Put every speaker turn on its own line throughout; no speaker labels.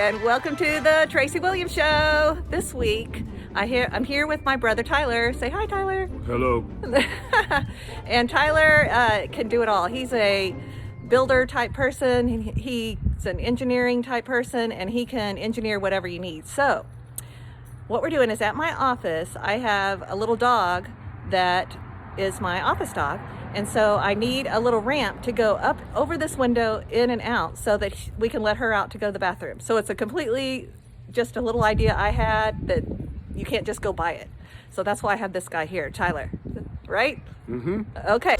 and welcome to the Tracy Williams Show. This week, I'm here with my brother Tyler. Say hi, Tyler.
Hello.
And Tyler can do it all. He's a builder type person. He's an engineering type person, and he can engineer whatever you need. So what we're doing is at my office, I have a little dog that is my office dog. And so I need a little ramp to go up over this window in and out so that we can let her out to go to the bathroom. So it's a completely, just a little idea I had that you can't just go buy it. So that's why I have this guy here, Tyler, right?
Mm-hmm.
Okay.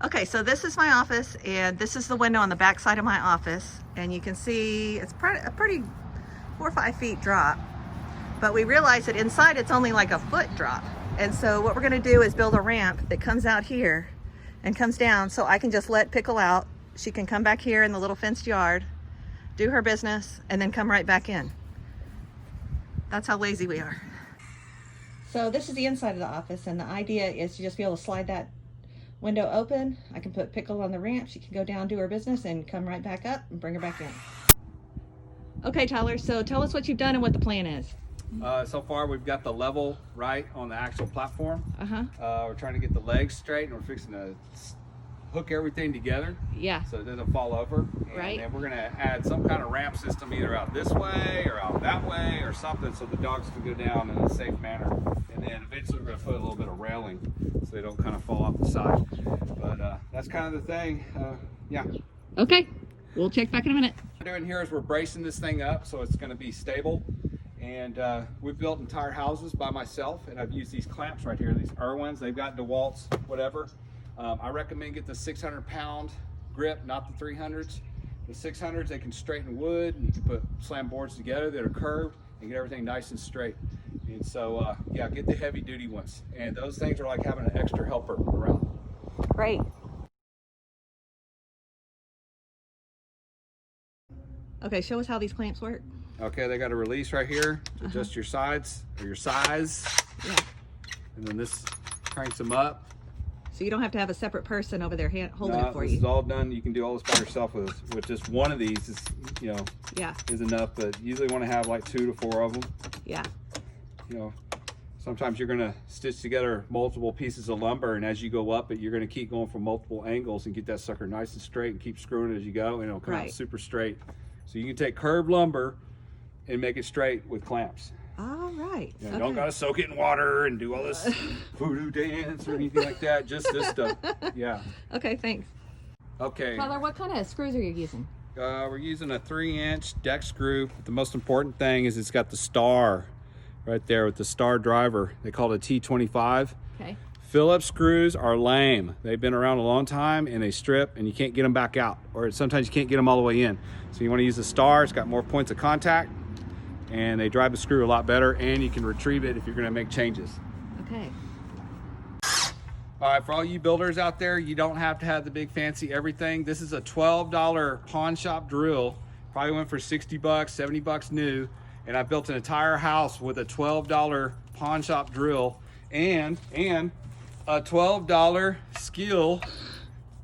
Okay, so this is my office, and this is the window on the back side of my office, and you can see it's a pretty 4 or 5 feet drop, but we realized that inside it's only like a foot drop. And so what we're going to do is build a ramp that comes out here and comes down, so I can just let Pickle out. She can come back here in the little fenced yard, do her business, and then come right back in. That's how lazy we are. So this is the inside of the office, and the idea is to just be able to slide that window open. I can put Pickle on the ramp. She can go down, do her business, and come right back up and bring her back in. Okay, Tyler, so tell us what you've done and what the plan is.
So far we've got the level right on the actual platform.
Uh-huh.
We're trying to get the legs straight, and we're fixing to hook everything together.
Yeah.
So it doesn't fall over. And
right.
then we're going to add some kind of ramp system either out this way or out that way or something so the dogs can go down in a safe manner. And then eventually we're going to put a little bit of railing so they don't kind of fall off the side. But that's kind of the thing. Yeah.
Okay. We'll check back in a minute.
What we're doing here is we're bracing this thing up so it's going to be stable. And we've built entire houses by myself, and I've used these clamps right here, these Irwins. They've got DeWalt's, whatever. I recommend get the 600-pound grip, not the 300s. The 600s, they can straighten wood, and you can put slam boards together that are curved and get everything nice and straight. And so, yeah, get the heavy-duty ones. And those things are like having an extra helper around.
Great. Okay, show us how these clamps work.
Okay, they got a release right here to adjust your sides or your size.
Yeah.
And then this cranks them up.
So you don't have to have a separate person over there holding it for you.
This is all done. You can do all this by yourself with just one of these. Is
yeah,
is enough. But you usually want to have like 2 to 4 of them.
Yeah.
Sometimes you're going to stitch together multiple pieces of lumber, and as you go up it, you're going to keep going from multiple angles and get that sucker nice and straight, and keep screwing it as you go, and it'll come out super straight. So you can take curved lumber and make it straight with clamps.
All right.
You don't got to soak it in water and do all this voodoo dance or anything like that. Just this stuff. Yeah.
Okay, thanks.
Okay.
Tyler, what kind of screws are you using?
We're using a 3-inch deck screw. The most important thing is it's got the star right there with the star driver. They call it a T25.
Okay.
Phillips screws are lame. They've been around a long time, and they strip, and you can't get them back out, or sometimes you can't get them all the way in. So you want to use the star. It's got more points of contact, and they drive the screw a lot better, and you can retrieve it if you're going to make changes.
Okay.
All right, for all you builders out there, you don't have to have the big fancy everything. This is a $12 pawn shop drill. Probably went for 60 bucks, 70 bucks new, and I built an entire house with a $12 pawn shop drill and a $12 skill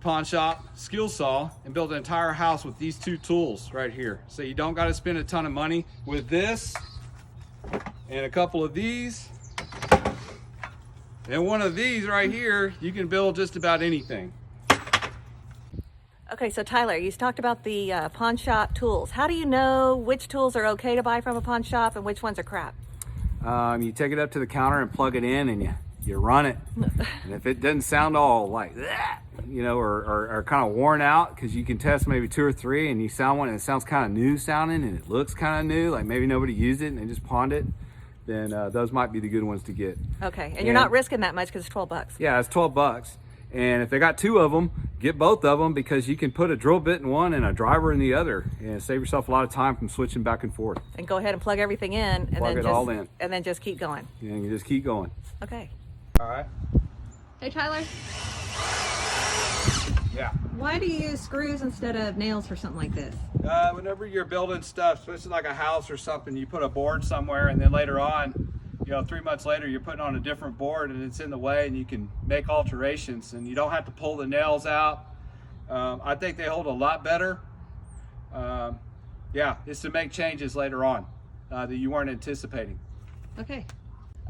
pawn shop skill saw, and built an entire house with these 2 tools right here. So you don't got to spend a ton of money. With this and a couple of these and one of these right here, you can build just about anything.
Okay, so Tyler, you talked about the pawn shop tools. How do you know which tools are okay to buy from a pawn shop and which ones are crap?
You take it up to the counter and plug it in, and you run it. And if it doesn't sound all like that, or kind of worn out, because you can test maybe 2 or 3 and you sound one and it sounds kind of new sounding and it looks kind of new, like maybe nobody used it and they just pawned it, then those might be the good ones to get.
Okay, and you're not risking that much because it's 12 bucks.
Yeah, it's 12 bucks. And if they got 2 of them, get both of them, because you can put a drill bit in one and a driver in the other, and save yourself a lot of time from switching back and forth.
And go ahead and plug everything in, and
plug it all in,
and then just keep going.
Yeah, and you just keep going.
Okay.
All right.
Hey, Tyler.
Yeah.
Why do you use screws instead of nails for something like this?
Whenever you're building stuff, especially like a house or something, you put a board somewhere, and then later on you know, 3 months later, you're putting on a different board and it's in the way, and you can make alterations and you don't have to pull the nails out. I think they hold a lot better. Yeah, it's to make changes later on that you weren't anticipating.
Okay.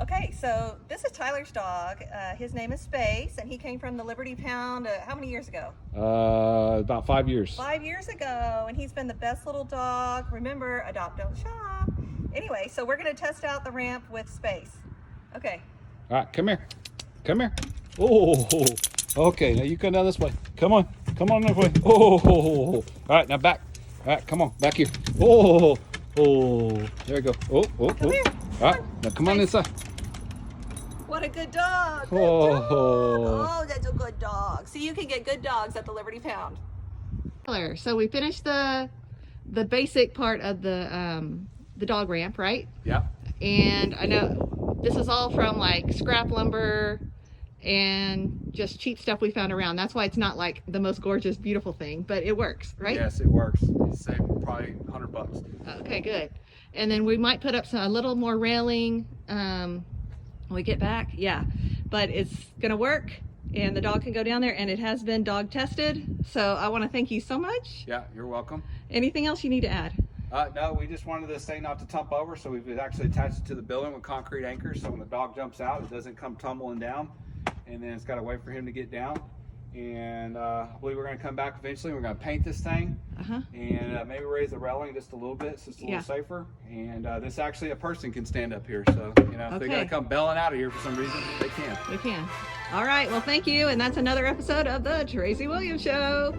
Okay, so this is Tyler's dog. His name is Space, and he came from the Liberty Pound how many years ago?
About 5 years.
5 years ago, and he's been the best little dog. Remember, adopt, don't shop. Anyway, so we're going to test out the ramp with Space. Okay.
All right, come here. Come here. Oh, okay, now you come down this way. Come on this way. Oh, all right, now back. All right, come on, back here. Oh, there we go.
Come here.
All right, now come on inside.
What a good dog. Good dog. Oh, that's a good dog. See, you can get good dogs at the Liberty Pound. So we finished the basic part of the dog ramp, right?
Yeah.
And I know this is all from like scrap lumber and just cheap stuff we found around. That's why it's not like the most gorgeous, beautiful thing, but it works, right?
Yes, it works. You save probably $100.
Okay, good. And then we might put up a little more railing when we get back. Yeah, but it's gonna work, and the dog can go down there, and it has been dog tested. So I want to thank you so much.
Yeah, you're welcome.
Anything else you need to add?
No, we just wanted this thing not to tump over, so we've actually attached it to the building with concrete anchors, so when the dog jumps out, it doesn't come tumbling down, and then it's got to wait for him to get down. And I believe we're going to come back eventually. We're going to paint this thing, and maybe raise the railing just a little bit so it's a little safer. And this actually, a person can stand up here, so you know, if they got to come bailing out of here for some reason, they can.
We can. All right, well, thank you, and that's another episode of the Tracy Williams Show.